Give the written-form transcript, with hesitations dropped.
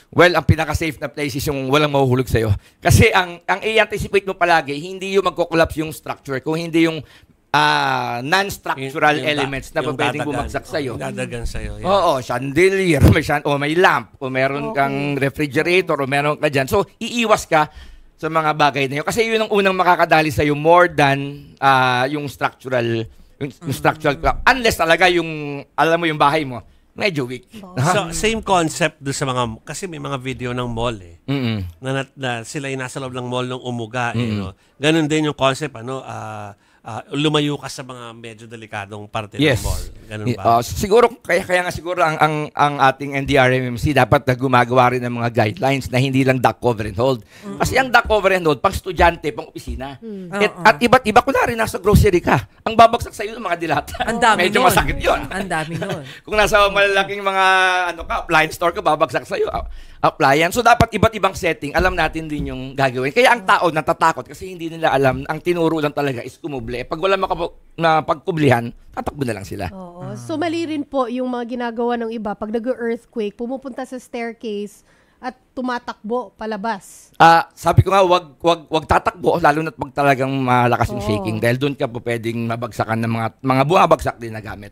Well, ang pinaka-safe na place is yung walang mahuhulog sa'yo. Kasi ang i-anticipate mo palagi, hindi yung magko-collapse yung structure, kung hindi yung non-structural elements na pwedeng bumagsak sa'yo. Dadagan sa'yo. Yeah. Oo, chandelier, may lamp, o meron kang refrigerator, o meron ka dyan. So, iiwas ka sa mga bagay na yun. Kasi yun ang unang makakadali sa'yo more than yung structural, yung structural. Unless talaga yung, alam mo yung bahay mo, medyo weak. So, same concept do sa mga, kasi may mga video ng mall na sila yung nasa loob ng mall nung umuga. No? Ganun din yung concept, lumayo ka sa mga medyo delikadong parte ng mall. Ganun ba? Siguro, kaya nga siguro ang ating NDRMMC dapat na gumagawa rin ng mga guidelines na hindi lang duck cover and hold. Kasi ang duck cover and hold, pang estudyante, pang opisina. At iba't iba, kunwari nasa grocery ka, ang babagsak sa iyo ng mga dilata. Ang dami medyo nun. masakit yun. Ang dami nun. Kung nasa malalaking mga appliance store ka, babagsak sa iyo. Appliance. So, dapat iba't ibang setting. Alam natin din yung gagawin. Kaya ang tao natatakot kasi hindi nila alam. Ang tinuro lang talaga is kumuble. Pag wala na pagkublihan, tatakbo na lang sila. Oo. So, mali rin po yung mga ginagawa ng iba. Pag nag-earthquake, pumupunta sa staircase at tumatakbo palabas. Sabi ko nga, wag tatakbo, lalo na't pag talagang malakas yung shaking. Dahil doon ka po pwedeng mabagsakan ng mga bumabagsak din na gamit.